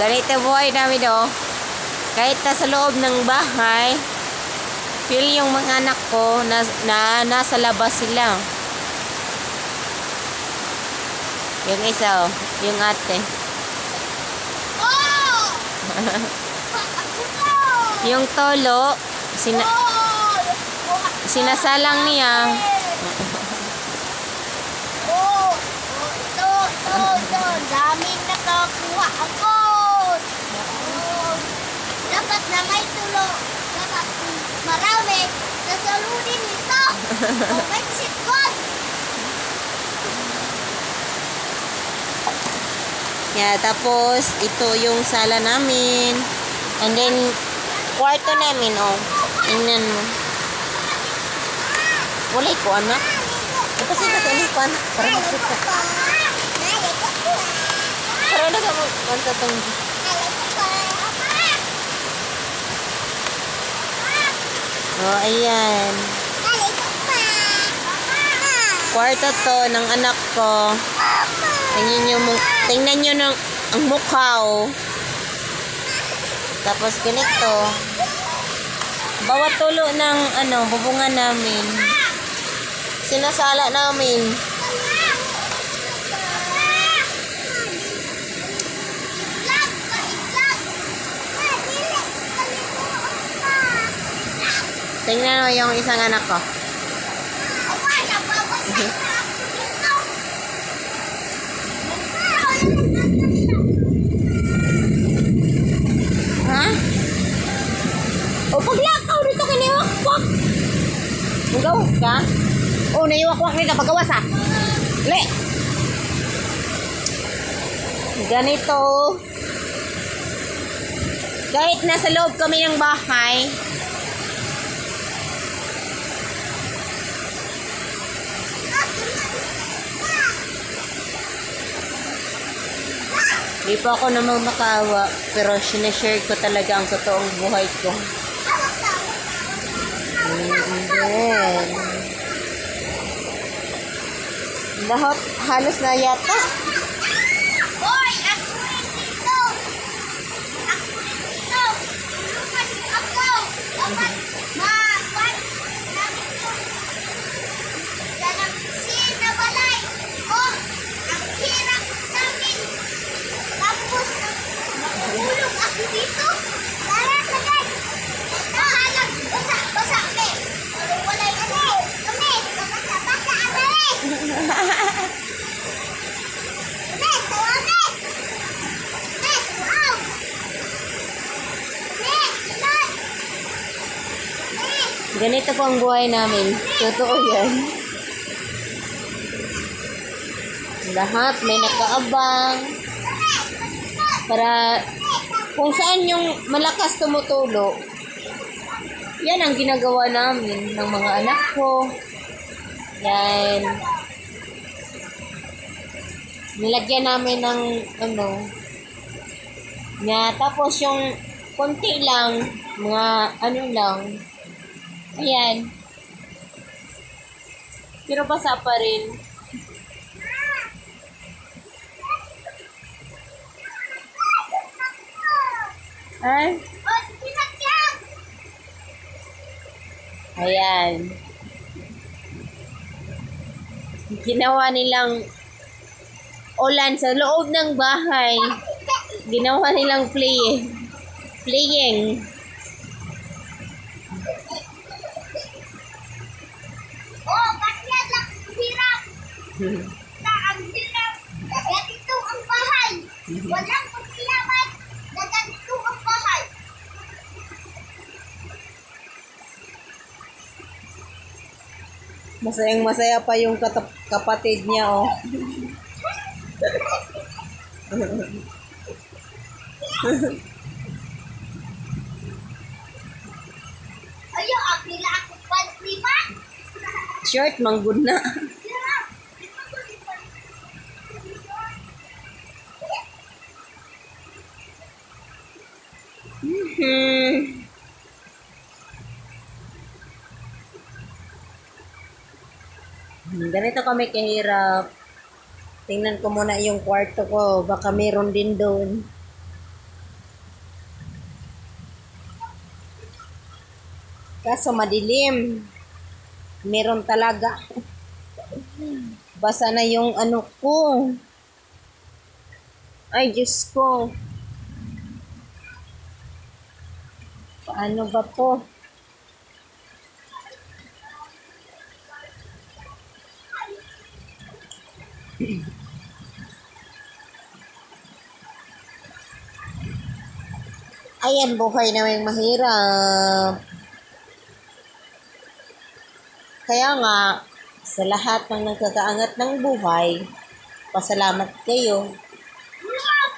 Ganito buhay namin, oh. Kahit nasa loob ng bahay, feel yung mga anak ko na nasa labas sila. Yung isa, oh. Yung ate. Yung tolo, sinasalang niya. Daming nakakuha ako. Dapat na may tulo. Dapat marami. Sasaludin ito. Oh, makes it good. Yeah, tapos ito yung sala namin. And then kwarto namin, oh. Tingnan mo. Walay ko, anak. Ito siya kasi ko, anak. Para makita. Para na ka mo. Kanta itong... Oh, ayan. Kwarto to ng anak ko. Tingnan nyo ng ang mukha, oh. Tapos ganito. Bawat tulo ng bubungan namin. Sinasala namin. Tingnan mo yung isang anak ko. Ha? O paglakaw dito kiniwakwak. Magawak ka? O naiwakwak nito pagawas ha. Le. Ganito. Kahit nasa loob kami ng bahay, di pa ako namang makawa, pero sinashare ko talaga ang totoong buhay ko. And then, lahat halos na yata. Hoy, ako rin dito. Ako rin dito. Tulungan ako. Dapat ma-pan namin ito. Dalang sinabalay. Oh, ang hirap namin. Tapos, makulong ako dito. Tara, sagay. Nahalag. Basa, me. Walay ano. Kami, basa, ame. Ganito po ang buhay namin. Totoo yan. Lahat may nakaabang. Para kung saan yung malakas tumutulo, yan ang ginagawa namin ng mga anak ko. Yan. Nilagyan namin ng tapos yung konti lang, mga lang. Ayan. Pero basa pa rin. Ay? Ayan. Ginawa nilang ulan sa loob ng bahay. Ginawa nilang playing. Oh, bakit lang hirap? Ang hirap. Ganito ang bahay. Walang pagkilaman. Ganito ang bahay. Masayang-masaya pa yung kapatid niya, oh. Ayo, apila ako pa. Short, manggod na. Ganito kami kahirap. Tingnan ko muna yung kwarto ko. Baka meron din doon. Kaso madilim. Meron talaga. Basa na yung ano ko. Ay, Diyos ko. Paano ba to? Ayan, buhay na may mahirap. Kaya nga, sa lahat ng nagkakaangat ng buhay, pasalamat kayo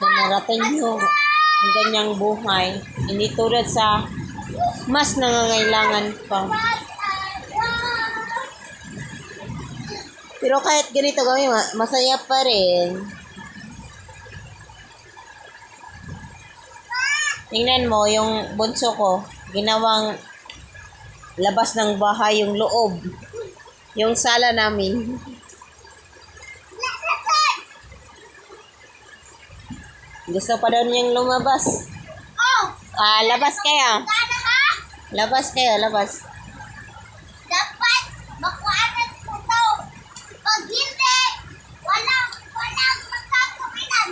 na narating nyo ang ganyang buhay. Hindi tulad sa mas nangangailangan pa. Pero kahit ganito kami, masaya pa rin. Tingnan mo, yung bunso ko, ginawang labas ng bahay yung loob. Yung sala namin. Gusto pa daw niyang lumabas. Oh! Labas kayo. Sana ha? Labas kayo, labas. Dapat makuhanan ko to. Pag hindi, walang magkakapitan.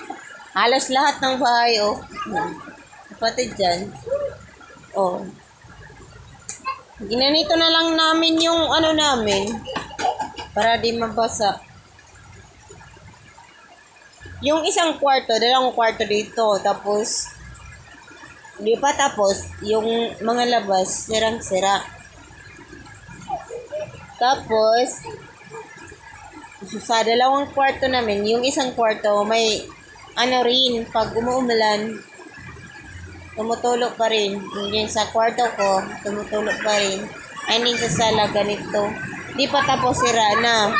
Halos lahat ng bahay, oh. Kapatid dyan. Oh. Ginanito na lang namin yung ano namin. Para di mabasa. Yung isang kwarto, dalawang kwarto dito. Tapos, di pa tapos, yung mga labas, sirang-sira. Tapos, sa dalawang kwarto namin, yung isang kwarto, may ano rin, pag umuulan, tumutulog pa rin. Yung sa kwarto ko, tumutulog pa rin. I mean, sa sala, ganito. Di pa tapos, sira na.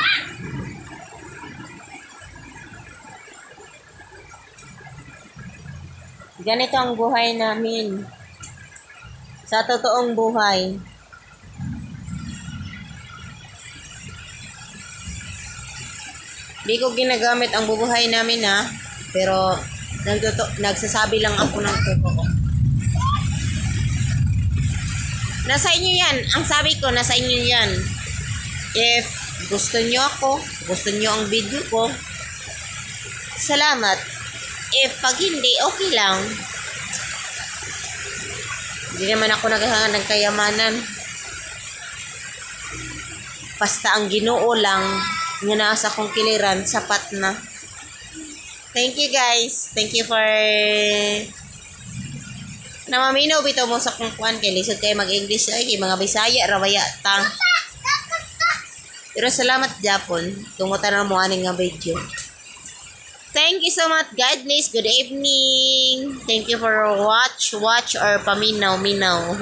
Ganito ang buhay namin. Sa totoong buhay. Di ko ginagamit ang bubuhay namin ha. Pero nagsasabi lang ako ng totoo. Nasa inyo yan. Ang sabi ko, nasa inyo yan. If gusto nyo ako, gusto nyo ang video ko, salamat. If pag hindi, okay lang. Hindi naman ako naghahanap ng kayamanan. Basta ang Ginoo lang nga nasa kong kiliran, sapat na. Thank you guys. Thank you for namaminaw bitaw mo sa kong kuan kay lisod kayo mag-English ay kay mga Bisaya rawaya ta. Pero salamat Japon tungod na mo aning nga video. Thank you so much. God bless. Good evening. Thank you for watch or paminaw-minaw.